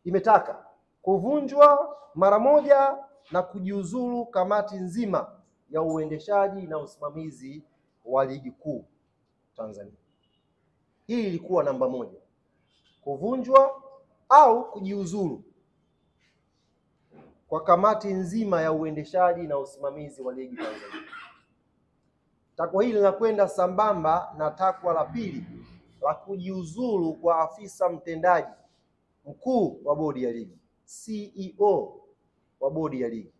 imetaka kuvunjwa mara moja na kujiuzulu kamati nzima ya uendeshaji na usimamizi wa ligi kuu Tanzania. Hii ilikuwa namba moja, kuvunjwa au kujiuzulu kwa kamati nzima ya uendeshaji na usimamizi wa ligi Tanzania. Takwa hili linakwenda sambamba na takwa la pili la kujiuzulu kwa afisa mtendaji mkuu wa bodi ya ligi, CEO wa bodi ya ligi.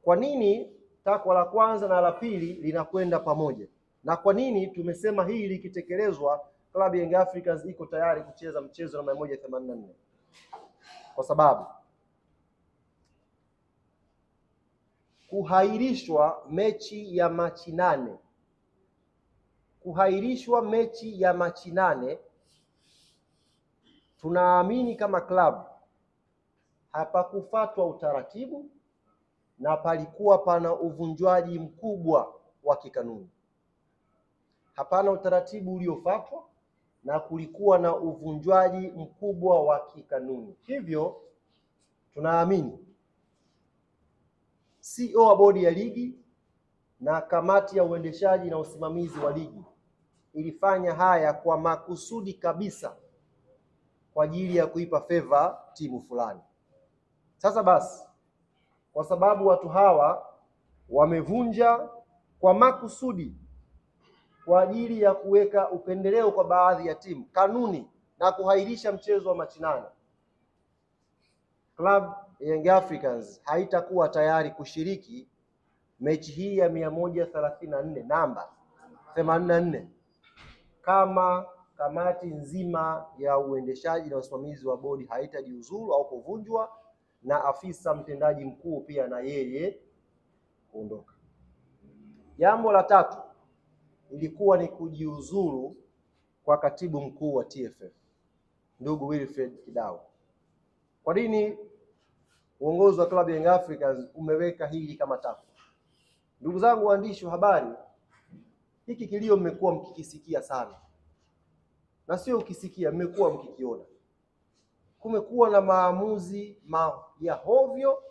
Kwa nini takwa la kwanza na la pili linakwenda pamoja? Na kwa nini tumesema hili likitekelezwa klabu ya Young Africans iko tayari kucheza mchezo namba 184? Kwa sababu kuhairishwa mechi ya Machi 8, tunaamini kama klabu hapakufuatwa utaratibu na palikuwa pana uvunjwaji mkubwa wa kikanuni. Hapana utaratibu uliofuatwa na kulikuwa na uvunjwaji mkubwa wa kikanuni. Hivyo tunaamini CEO wa bodi ya ligi na kamati ya uendeshaji na usimamizi wa ligi ilifanya haya kwa makusudi kabisa kwa ajili ya kuipa favor timu fulani. Sasa basi, kwa sababu watu hawa wamevunja kwa makusudi kwa ajili ya kuweka upendeleo kwa baadhi ya timu kanuni na kuhairisha mchezo wa Machi 8, Club Young Africans haitakuwa tayari kushiriki mechi hii ya 134 namba 84 kama kamati nzima ya uendeshaji na usimamizi wa bodi haitajiuzulu au kuvunjwa na afisa mtendaji mkuu pia na yeye kuondoka. Jambo la tatu ilikuwa ni kujiuzulu kwa katibu mkuu wa TFF, ndugu Wilfred Kidau. Kwa nini uongozi wa klabu ya Young Africans umeweka hili kama takwa? Ndugu zangu waandishi wa habari, hiki kilio mmekuwa mkikisikia sana, na sio ukisikia, mmekuwa mkikiona. Kumekuwa na maamuzi ya hovyo,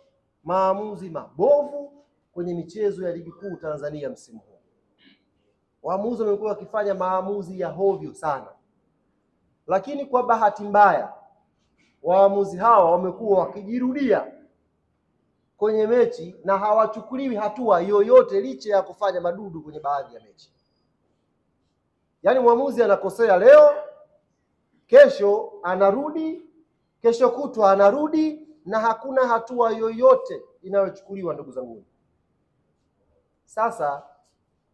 maamuzi mabovu kwenye michezo ya ligi kuu Tanzania msimu huu. Waamuzi wamekuwa wakifanya maamuzi ya hovyo sana, lakini kwa bahati mbaya waamuzi hawa wamekuwa wakijirudia kwenye mechi na hawachukuliwi hatua yoyote licha ya kufanya madudu kwenye baadhi ya mechi. Yaani mwamuzi anakosea leo, kesho anarudi, kesho kutwa anarudi, na hakuna hatua yoyote inayochukuliwa, ndugu zangu. Sasa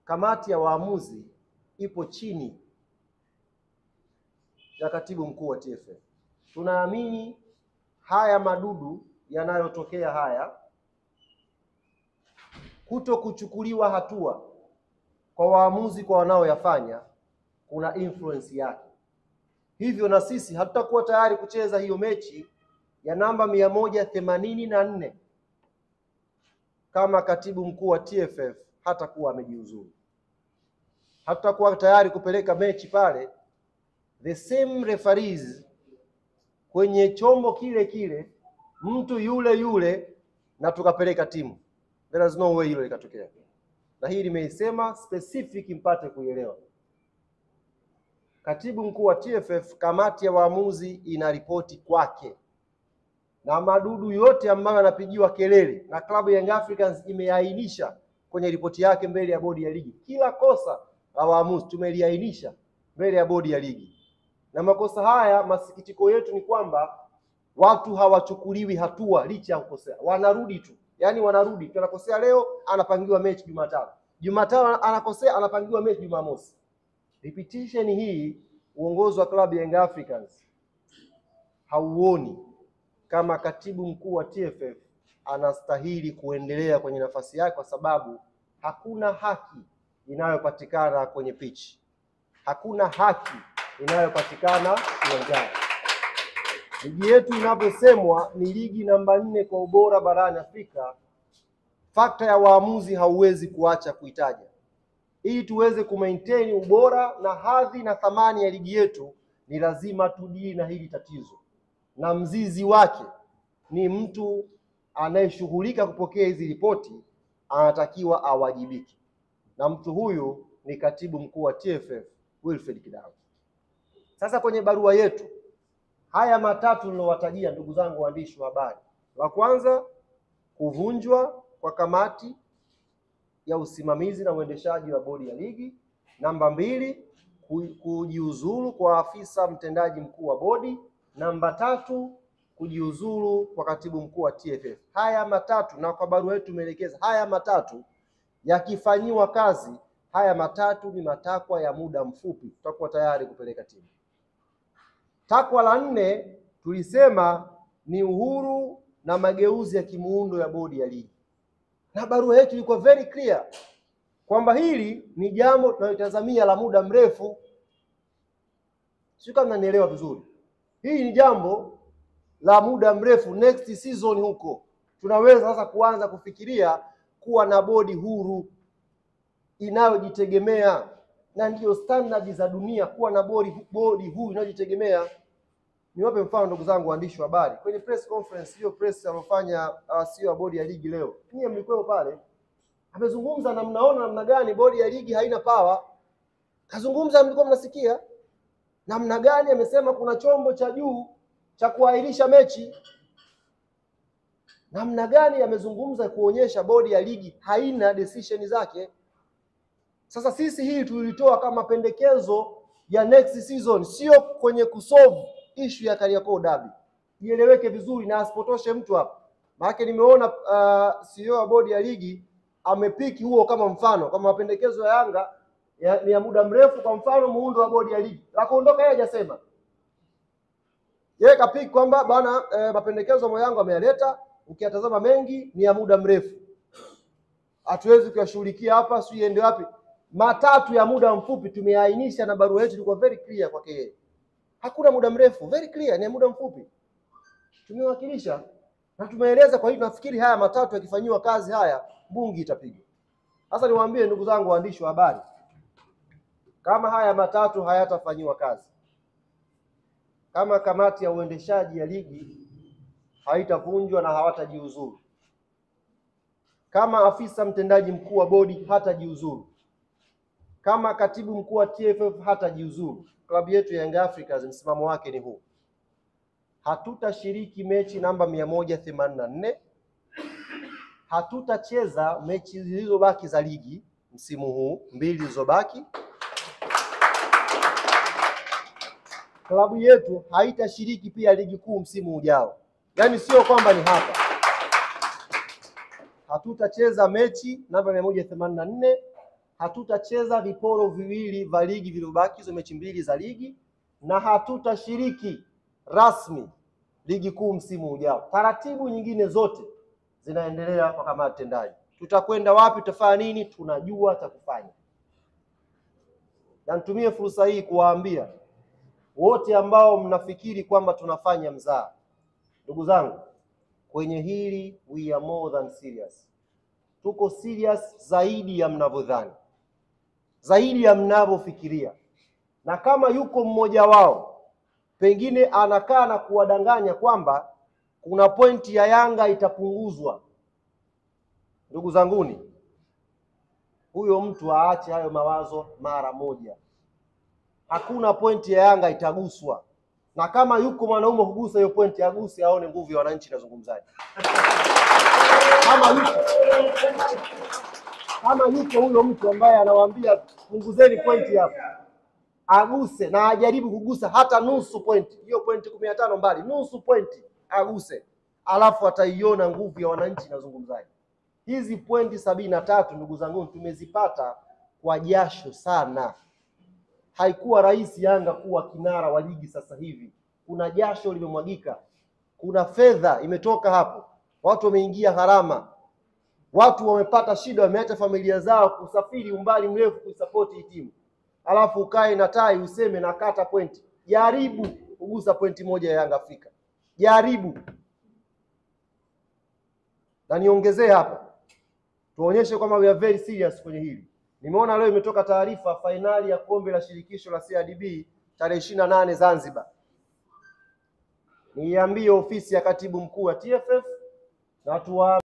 kamati ya waamuzi ipo chini ya katibu mkuu wa TFF. Tunaamini haya madudu yanayotokea haya, kuto kuchukuliwa hatua kwa waamuzi kwa wanaoyafanya, kuna influence yake. Hivyo na sisi hatutakuwa tayari kucheza hiyo mechi ya namba 184 kama katibu mkuu wa TFF hatakuwa amejiuzulu. Hatutakuwa tayari kupeleka mechi pale the same referees kwenye chombo kile kile, mtu yule yule, na tukapeleka timu. There is no way hilo likatokea. Na hii nimeisema specific mpate kuelewa. Katibu mkuu wa TFF, kamati ya waamuzi ina ripoti kwake, na madudu yote ambayo yanapigiwa kelele na klabu ya Young Africans imeainisha kwenye ripoti yake mbele ya bodi ya ligi. Kila kosa la waamuzi tumeliainisha mbele ya bodi ya ligi, na makosa haya, masikitiko yetu ni kwamba watu hawachukuliwi hatua licha ya kukosea. Wanarudi tu, yaani wanarudi. Tunakosea leo, anapangiwa mechi Jumatano. Jumatano anakosea, anapangiwa mechi Jumamosi. Repetition hii uongozi wa klabu ya Young Africans hauoni kama katibu mkuu wa TFF anastahili kuendelea kwenye nafasi yake, kwa sababu hakuna haki inayopatikana kwenye pitch. Hakuna haki inayopatikana uwanjani. Ligi yetu inavyosemwa ni ligi namba 4 kwa ubora barani Afrika. Fakta ya waamuzi hauwezi kuacha kuitaja. Ili tuweze kumaintain ubora na hadhi na thamani ya ligi yetu, ni lazima tudili na hili tatizo. na mzizi wake ni mtu anayeshughulika kupokea hizi ripoti, anatakiwa awajibike, na mtu huyu ni katibu mkuu wa TFF Wilfred Kidawe. Sasa kwenye barua yetu haya matatu nilowatajia, ndugu zangu waandishi wa habari: la kwanza, kuvunjwa kwa kamati ya usimamizi na uendeshaji wa bodi ya ligi; namba 2, kujiuzulu kwa afisa mtendaji mkuu wa bodi; namba 3, kujiuzulu kwa katibu mkuu wa TFF. Haya matatu, na kwa barua yetu tumeelekeza haya matatu yakifanyiwa kazi, haya matatu ni matakwa ya muda mfupi, tutakuwa tayari kupeleka timu. Takwa la 4 tulisema ni uhuru na mageuzi ya kimuundo ya bodi ya ligi, na barua yetu ilikuwa very clear kwamba hili ni jambo tunalotazamia la muda mrefu. Sio kama mnanielewa vizuri. Hii ni jambo la muda mrefu, next season huko tunaweza sasa kuanza kufikiria kuwa na bodi huru inayojitegemea, na ndiyo standard za dunia, kuwa na bodi huru inayojitegemea. Niwape mfano ndugu zangu waandishi wa habari, kwenye press conference hiyo press alofanya CEO wa bodi ya ligi leo, nyinyi mlikuwa pale, amezungumza na mnaona namna gani bodi ya ligi haina power. Kazungumza, mlikuwa mnasikia namna gani amesema kuna chombo cha juu cha kuahirisha mechi, namna gani amezungumza kuonyesha bodi ya ligi haina decision zake. Sasa sisi hii tulitoa kama pendekezo ya next season, sio kwenye kusolve issue ya Kariakoo Derby. Ieleweke vizuri na asipotoshe mtu hapa. Maana nimeona CEO wa bodi ya ligi amepiki huo kama mfano, kama mapendekezo ya Yanga ni ya muda mrefu, kwa mfano muundo wa bodi ya ligi. La kuondoka yeye hajasema. Yeye kapiki kwamba bana mapendekezo ya Yanga ameyaleta, ukiyatazama mengi ni ya muda mrefu, hatuwezi kuyashughulikia hapa, si iende wapi. Matatu ya muda mfupi tumeainisha, na barua yetu ilikuwa very clear kwake yeye. Hakuna muda mrefu, very clear, ni muda mfupi. Tumewakilisha na tumeeleza. Kwa hiyo tunafikiri haya matatu yakifanywa kazi, haya bungi itapigwa. Sasa niwaambie ndugu zangu waandishi wa habari, kama haya matatu hayatafanywa kazi, kama kamati ya uendeshaji ya ligi haitavunjwa na hawatajiuzuru, kama afisa mtendaji mkuu wa bodi hatajiuzuru, kama katibu mkuu wa TFF hatajiuzuru, klabu yetu ya Young Africans msimamo wake ni huu: hatutashiriki mechi namba 184, hatutacheza mechi zilizobaki za ligi msimu huu, 2 zilizobaki. Klabu yetu haitashiriki pia ligi kuu msimu ujao. Yaani sio kwamba ni hapa. Hatutacheza mechi namba 184, hatutacheza viporo viwili vya ligi vilivyobaki, hizo mechi 2 za ligi, na hatutashiriki rasmi ligi kuu msimu ujao. Taratibu nyingine zote zinaendelea kwa kamati tendaji. Tutakwenda wapi, tutafanya nini, tunajua cha kufanya. Na nitumie fursa hii kuwaambia wote ambao mnafikiri kwamba tunafanya mzaha, ndugu zangu, kwenye hili we are more than serious. Tuko serious zaidi ya mnavyodhani, zaidi ya mnavyofikiria. Na kama yuko mmoja wao pengine anakaa na kuwadanganya kwamba kuna pointi ya Yanga itapunguzwa, ndugu zanguni, huyo mtu aache hayo mawazo mara moja. Hakuna pointi ya Yanga itaguswa, na kama yuko mwanaume kugusa hiyo pointi, aguse aone nguvu ya wananchi nazungumzaji. Kama yuko huyo mtu ambaye anawaambia punguzeni pointi hapo, aguse na ajaribu kugusa hata nusu pointi. Hiyo pointi 15 mbali, nusu pointi aguse, alafu ataiona nguvu ya wananchi nazungumzaji. Hizi pointi 73 ndugu zangu tumezipata kwa jasho sana. Haikuwa rahisi Yanga kuwa kinara wa ligi sasa hivi. Kuna jasho limemwagika, kuna fedha imetoka hapo, watu wameingia gharama, watu wamepata shida, wameacha familia zao kusafiri umbali mrefu kuisupport hii timu. Alafu ukae na tai useme na kata pointi. Jaribu kugusa pointi moja ya Yanga Afrika, jaribu. Na niongezee hapa, tuonyeshe kwamba we are very serious kwenye hili. Nimeona leo imetoka taarifa fainali ya kombe la shirikisho la CRDB tarehe 28 Zanzibar. niambie ofisi ya katibu mkuu wa TFF na tuwa